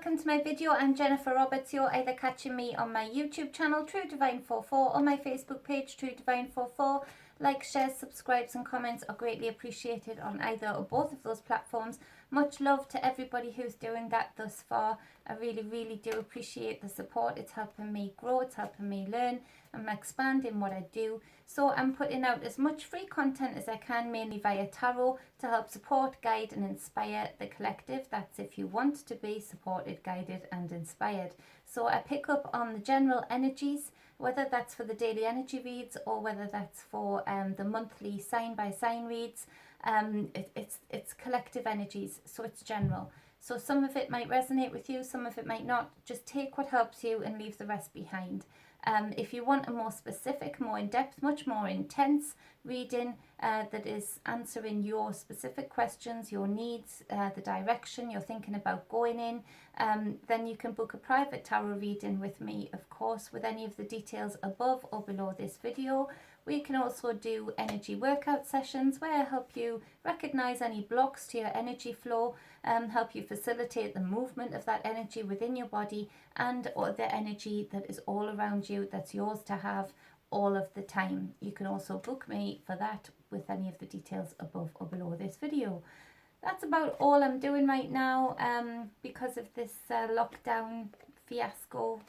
welcome to my video. I'm Jennifer Roberts. You're either catching me on my YouTube channel, True Divine 44, or my Facebook page, True Divine 44. Like, shares, subscribes and comments are greatly appreciated on either or both of those platforms. Much love to everybody who's doing that thus far. I really do appreciate the support. It's helping me grow, it's helping me learn. I'm expanding what I do. So I'm putting out as much free content as I can, mainly via tarot, to help support, guide and inspire the collective. That's if you want to be supported, guided and inspired. So I pick up on the general energies, whether that's for the daily energy reads or whether that's for the monthly sign by sign reads. It's collective energies, so it's general. So some of it might resonate with you, some of it might not. Just take what helps you and leave the rest behind. If you want a more specific, more in-depth, much more intense reading that is answering your specific questions, your needs, the direction you're thinking about going in, then you can book a private tarot reading with me, of course, with any of the details above or below this video. We can also do energy workout sessions where I help you recognize any blocks to your energy flow, help you facilitate the movement of that energy within your body and or the energy that is all around you that's yours to have all of the time. You can also book me for that with any of the details above or below this video. That's about all I'm doing right now because of this lockdown fiasco,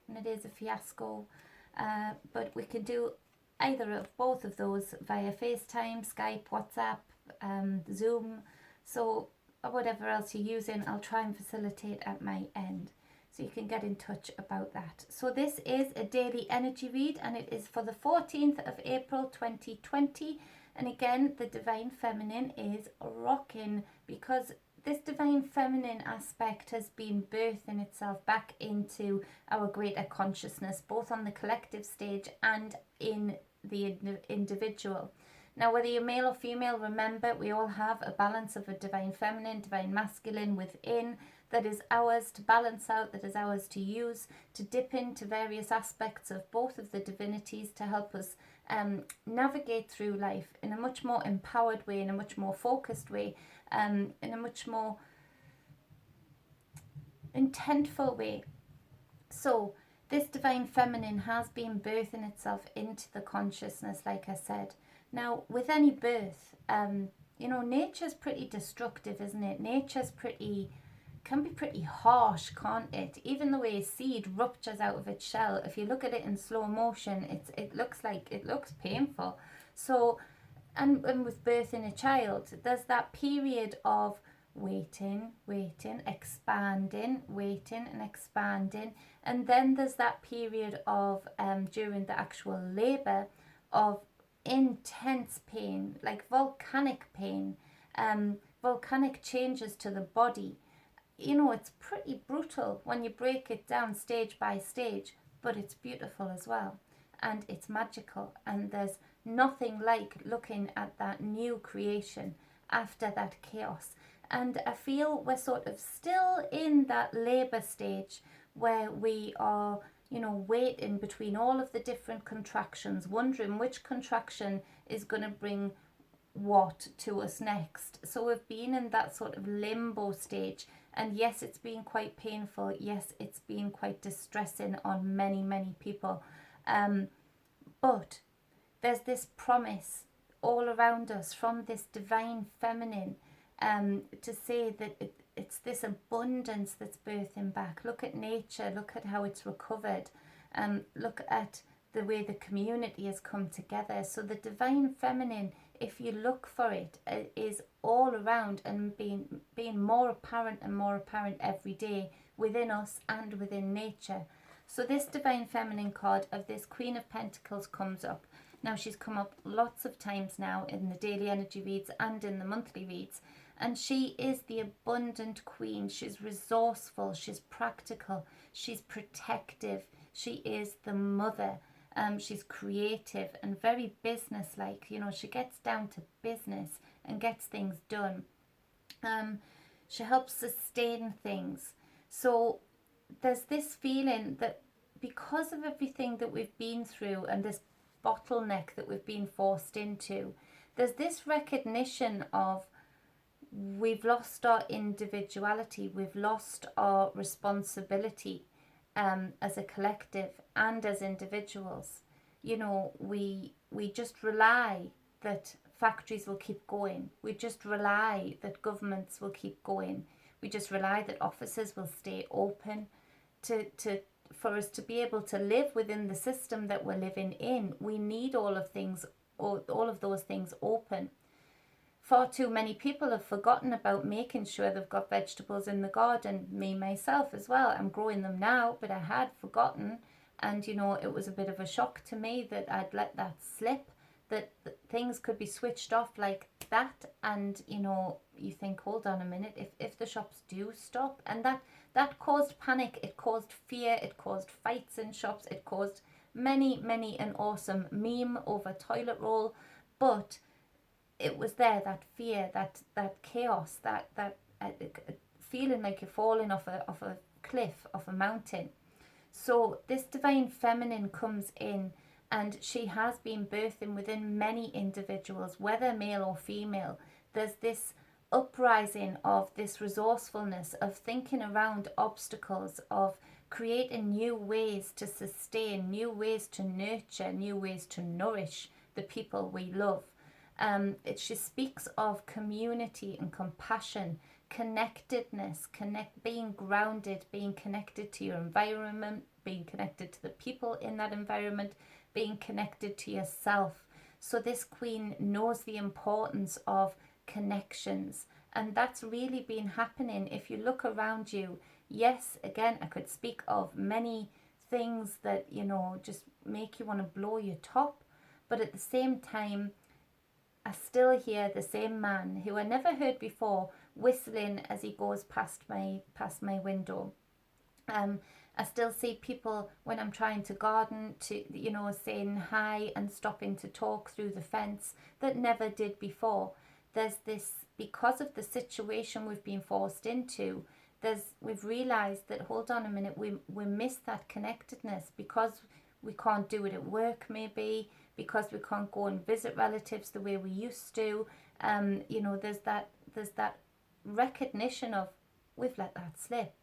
and it is a fiasco, but we can do either of both of those via FaceTime, Skype, WhatsApp, Zoom, so whatever else you're using, I'll try and facilitate at my end. So you can get in touch about that. So this is a daily energy read and it is for the 14th of April 2020. And again, the Divine Feminine is rocking because this Divine Feminine aspect has been birthing itself back into our greater consciousness, both on the collective stage and in the individual. Now, whether you're male or female, remember we all have a balance of a Divine Feminine, Divine Masculine within that is ours to balance out, that is ours to use, to dip into various aspects of both of the divinities to help us navigate through life in a much more empowered way, in a much more focused way, in a much more intentful way. So this Divine Feminine has been birthing itself into the consciousness, like I said. Now, with any birth, you know, nature's pretty destructive, isn't it? Nature's can be pretty harsh, can't it? Even the way a seed ruptures out of its shell, if you look at it in slow motion, it looks painful. So, and with birthing a child, there's that period of waiting, expanding, waiting and expanding. And then there's that period of, during the actual labour, of intense pain, like volcanic pain, volcanic changes to the body. You know, it's pretty brutal when you break it down stage by stage, but it's beautiful as well. And it's magical. And there's nothing like looking at that new creation after that chaos. And I feel we're sort of still in that labour stage where we are, you know, waiting between all of the different contractions, wondering which contraction is going to bring what to us next. So we've been in that sort of limbo stage. And yes, it's been quite painful. Yes, it's been quite distressing on many people. But there's this promise all around us from this Divine Feminine to say that it's this abundance that's birthing back. Look at nature. Look at how it's recovered. Look at the way the community has come together. So the Divine Feminine, if you look for it, is all around and being more apparent and more apparent every day within us and within nature. So this Divine Feminine card of this Queen of Pentacles comes up. Now, she's come up lots of times now in the daily energy reads and in the monthly reads. And she is the abundant queen. She's resourceful, she's practical, she's protective, she is the mother. She's creative and very business-like. You know, she gets down to business and gets things done. She helps sustain things. So there's this feeling that because of everything that we've been through and this bottleneck that we've been forced into, there's this recognition of we've lost our individuality, we've lost our responsibility as a collective and as individuals. You know, we just rely that factories will keep going. We just rely that governments will keep going. We just rely that offices will stay open. For us to be able to live within the system that we're living in, we need all of those things open. Far too many people have forgotten about making sure they've got vegetables in the garden. Me, myself as well. I'm growing them now, but I had forgotten. And, you know, it was a bit of a shock to me that I'd let that slip, that things could be switched off like that. And, you know, you think, hold on a minute, if the shops do stop. And that caused panic. It caused fear. It caused fights in shops. It caused many an awesome meme over toilet roll. But it was there, that fear, that chaos, that feeling like you're falling off a cliff, off a mountain. So this divine feminine comes in, and she has been birthing within many individuals, whether male or female. There's this uprising of this resourcefulness, of thinking around obstacles, of creating new ways to sustain, new ways to nurture, new ways to nourish the people we love. She speaks of community and compassion, connectedness, being grounded, being connected to your environment, being connected to the people in that environment, being connected to yourself. So this queen knows the importance of connections, and that's really been happening. If you look around you, yes, again, I could speak of many things that, you know, just make you want to blow your top, but at the same time, I still hear the same man who I never heard before whistling as he goes past my window. I still see people when I'm trying to garden, to, you know, saying hi and stopping to talk through the fence, that never did before. There's this, because of the situation we've been forced into, we've realised that, hold on a minute, we miss that connectedness because we can't do it at work, maybe because we can't go and visit relatives the way we used to. You know, there's that recognition of, we've let that slip.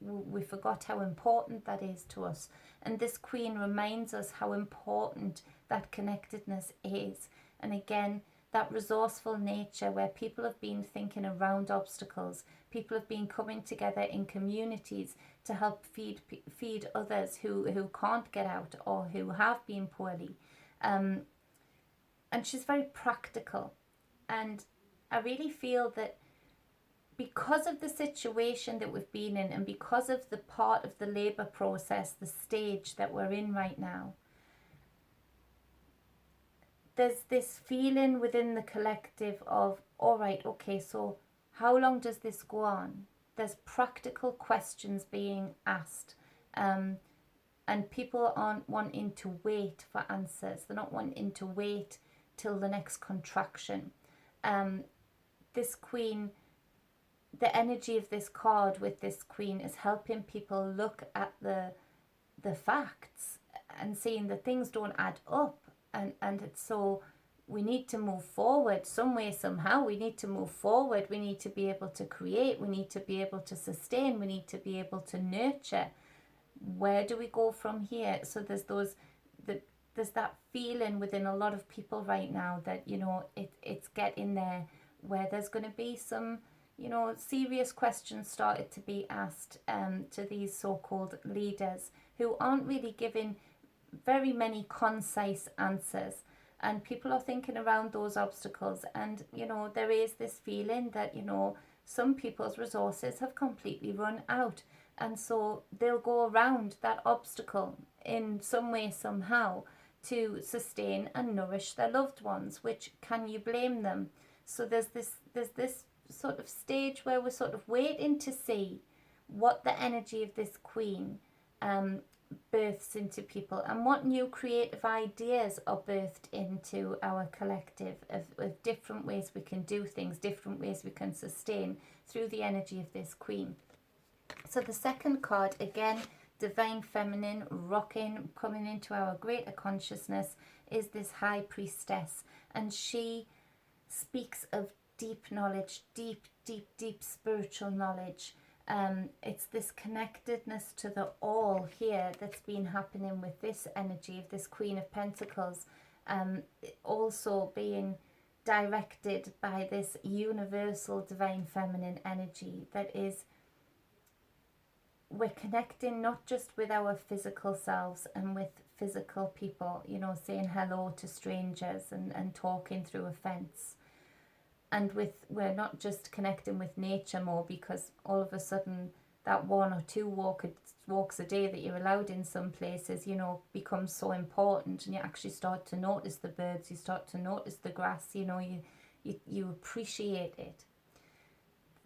We forgot how important that is to us. And this queen reminds us how important that connectedness is. And again, that resourceful nature where people have been thinking around obstacles, people have been coming together in communities to help feed others who can't get out or who have been poorly. And she's very practical. And I really feel that because of the situation that we've been in, and because of the part of the labour process, the stage that we're in right now, there's this feeling within the collective of, all right, okay, so how long does this go on? There's practical questions being asked, and people aren't wanting to wait for answers. They're not wanting to wait till the next contraction. This queen, the energy of this card with this queen is helping people look at the facts and seeing that things don't add up. And it's so we need to move forward some way, somehow. We need to move forward. We need to be able to create. We need to be able to sustain. We need to be able to nurture. Where do we go from here? So there's that feeling within a lot of people right now that, you know, it's getting there, where there's going to be some, you know, serious questions started to be asked to these so-called leaders who aren't really giving very many concise answers, and people are thinking around those obstacles. And, you know, there is this feeling that, you know, some people's resources have completely run out, and so they'll go around that obstacle in some way, somehow, to sustain and nourish their loved ones, which, can you blame them? So there's this sort of stage where we're sort of waiting to see what the energy of this queen births into people, and what new creative ideas are birthed into our collective of different ways we can do things, different ways we can sustain through the energy of this queen. So the second card, again, divine feminine, rocking, coming into our greater consciousness, is this high priestess, and she speaks of deep knowledge, deep, deep, deep spiritual knowledge. It's this connectedness to the all here that's been happening with this energy of this Queen of Pentacles, also being directed by this universal divine feminine energy that is, we're connecting not just with our physical selves and with physical people, you know, saying hello to strangers and talking through a fence. And we're not just connecting with nature more, because all of a sudden that 1 or 2 walks a day that you're allowed in some places, you know, becomes so important, and you actually start to notice the birds, you start to notice the grass, you know, you appreciate it.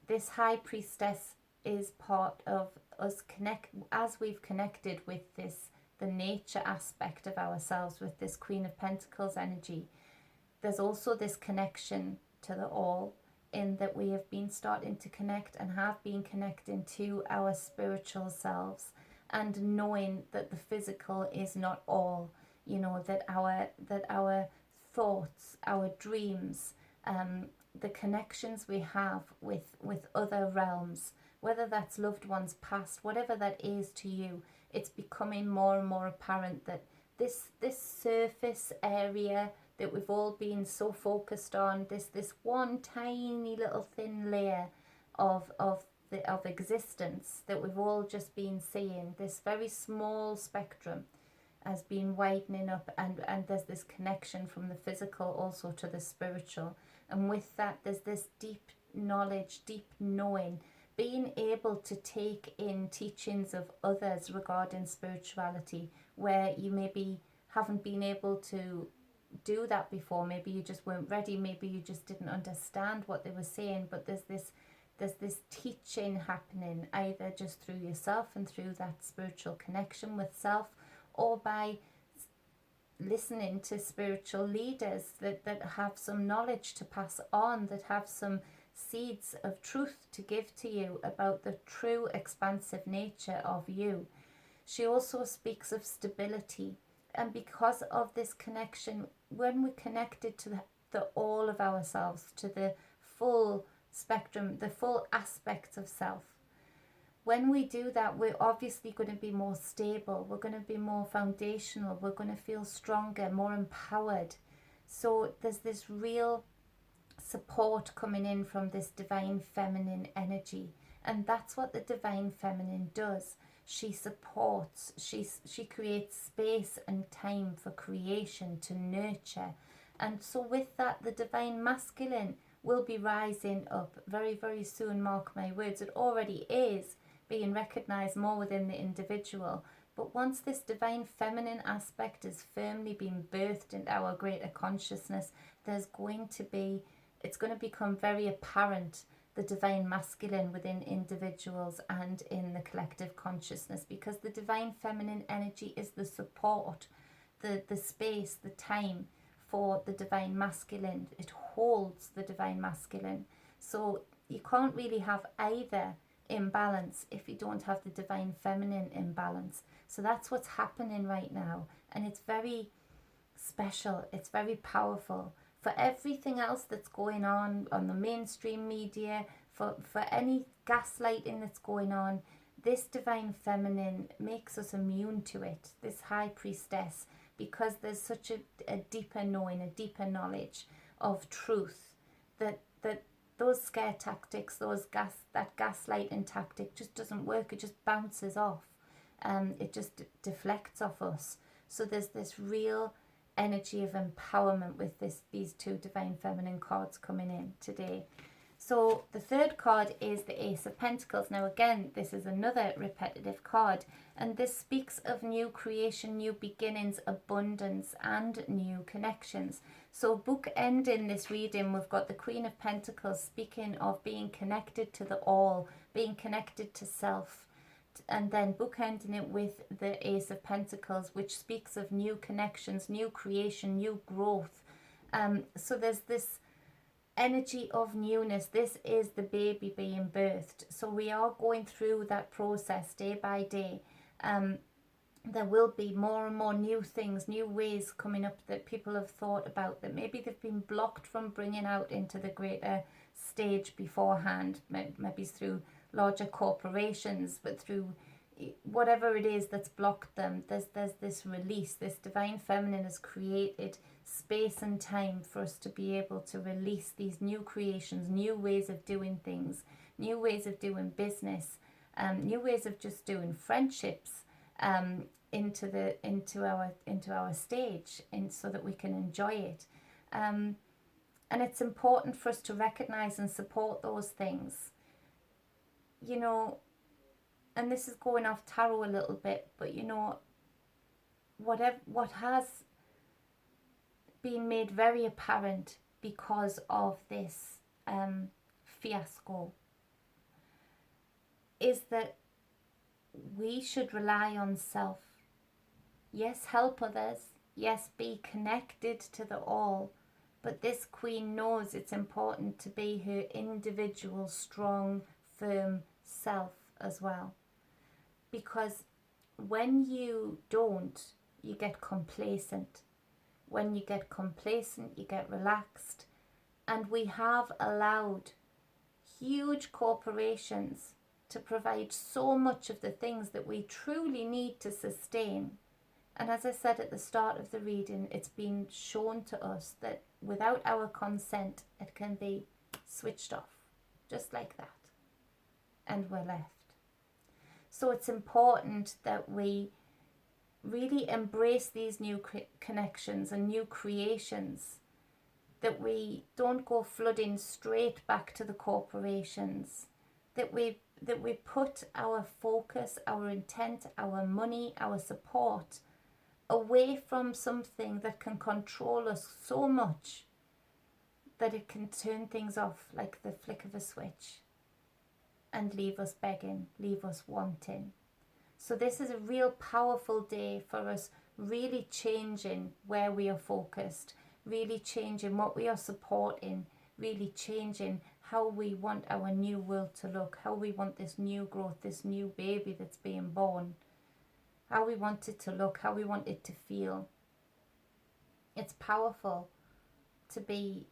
This High Priestess is part of us as we've connected with the nature aspect of ourselves with this Queen of Pentacles energy. There's also this connection to the all, in that we have been starting to connect and have been connecting to our spiritual selves, and knowing that the physical is not all, you know, that our thoughts, our dreams, the connections we have with other realms, whether that's loved ones past, whatever that is to you, it's becoming more and more apparent that this surface area that we've all been so focused on, this one tiny little thin layer of existence that we've all just been seeing, this very small spectrum has been widening up, and there's this connection from the physical also to the spiritual. And with that, there's this deep knowledge, deep knowing, being able to take in teachings of others regarding spirituality, where you maybe haven't been able to do that before. Maybe you just weren't ready, maybe you just didn't understand what they were saying, but there's this teaching happening, either just through yourself and through that spiritual connection with self, or by listening to spiritual leaders that have some knowledge to pass on, that have some seeds of truth to give to you about the true expansive nature of you. She also speaks of stability, and because of this connection, when we're connected to the all of ourselves, to the full spectrum, the full aspects of self, when we do that, we're obviously going to be more stable, we're going to be more foundational, we're going to feel stronger, more empowered. So there's this real support coming in from this divine feminine energy, and that's what the divine feminine does. She supports, she creates space and time for creation, to nurture. And so with that, the divine masculine will be rising up very, very soon, mark my words. It already is being recognized more within the individual, but once this divine feminine aspect is firmly being birthed into our greater consciousness, it's going to become very apparent, the divine masculine within individuals and in the collective consciousness, because the divine feminine energy is the support, the space, the time for the divine masculine. It holds the divine masculine. So you can't really have either imbalance if you don't have the divine feminine imbalance. So that's what's happening right now, and it's very special, it's very powerful. For everything else that's going on the mainstream media, for any gaslighting that's going on, this divine feminine makes us immune to it, this High Priestess, because there's such a deeper knowing, a deeper knowledge of truth, that those scare tactics, that gaslighting tactic just doesn't work. It just bounces off. It just deflects off us. So there's this real energy of empowerment with these two divine feminine cards coming in today. So the third card is the Ace of Pentacles. Now again, this is another repetitive card, and this speaks of new creation, new beginnings, abundance, and new connections. So bookending this reading, we've got the Queen of Pentacles speaking of being connected to the all, being connected to self, and then bookending it with the Ace of Pentacles, which speaks of new connections, new creation, new growth. So there's this energy of newness. This is the baby being birthed. So we are going through that process day by day. there will be more and more new things, new ways coming up that people have thought about that maybe they've been blocked from bringing out into the greater stage beforehand, maybe through larger corporations, but through whatever it is that's blocked them. There's this release. This divine feminine has created space and time for us to be able to release these new creations, new ways of doing things, new ways of doing business, new ways of just doing friendships, into our stage, and so that we can enjoy it. And it's important for us to recognize and support those things. You know, and this is going off tarot a little bit, but you know, what has been made very apparent because of this fiasco is that we should rely on self. Yes, help others. Yes, be connected to the all. But this queen knows it's important to be her individual, strong, firm self as well. Because when you don't, you get complacent. When you get complacent, you get relaxed. And we have allowed huge corporations to provide so much of the things that we truly need to sustain. And as I said at the start of the reading, it's been shown to us that without our consent, it can be switched off, just like that. And we're left. So it's important that we really embrace these new connections and new creations, that we don't go flooding straight back to the corporations, that we put our focus, our intent, our money, our support away from something that can control us so much that it can turn things off like the flick of a switch and leave us begging, leave us wanting. So this is a real powerful day for us really changing where we are focused, really changing what we are supporting, really changing how we want our new world to look, how we want this new growth, this new baby that's being born, how we want it to look, how we want it to feel. It's powerful to be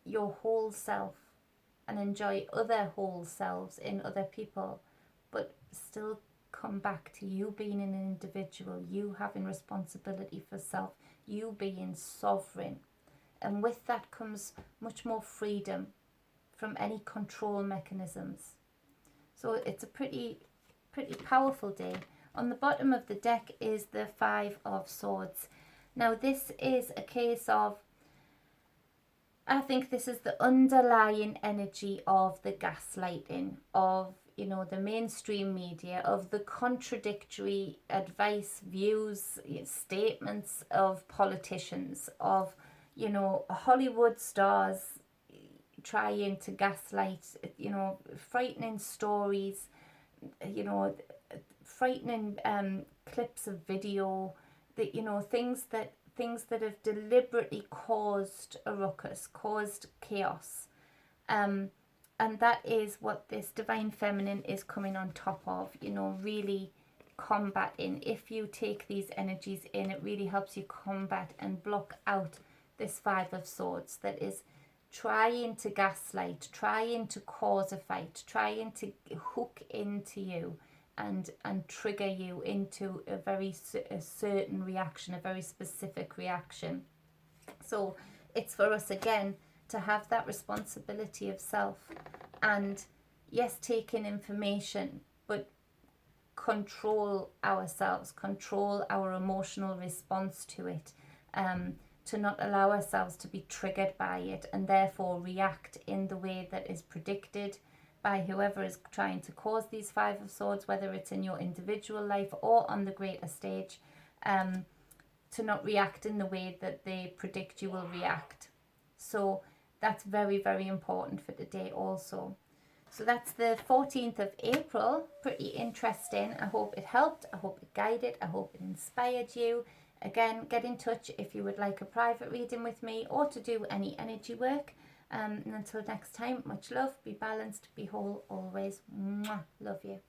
your whole self and enjoy other whole selves in other people, but still come back to you being an individual, you having responsibility for self, you being sovereign. And with that comes much more freedom from any control mechanisms. So it's a pretty powerful day. On the bottom of the deck is the Five of Swords. Now this is a case of, I think this is the underlying energy of the gaslighting, of, you know, the mainstream media, of the contradictory advice, views, statements of politicians, of, you know, Hollywood stars trying to gaslight, you know, frightening stories, you know, frightening clips of video, that, you know, things that have deliberately caused a ruckus, caused chaos. And that is what this divine feminine is coming on top of, you know, really combating. If you take these energies in, it really helps you combat and block out this Five of Swords that is trying to gaslight, trying to cause a fight, trying to hook into you and trigger you into a certain reaction, a very specific reaction. So it's for us again to have that responsibility of self, and yes, take in information, but control ourselves, control our emotional response to it, to not allow ourselves to be triggered by it and therefore react in the way that is predicted by whoever is trying to cause these Five of Swords, whether it's in your individual life or on the greater stage, to not react in the way that they predict you will react. So that's very, very important for today also. So that's the 14th of April. Pretty interesting. I hope it helped. I hope it guided. I hope it inspired you. Again, get in touch if you would like a private reading with me or to do any energy work. And until next time, much love, be balanced, be whole always. Mwah. Love you.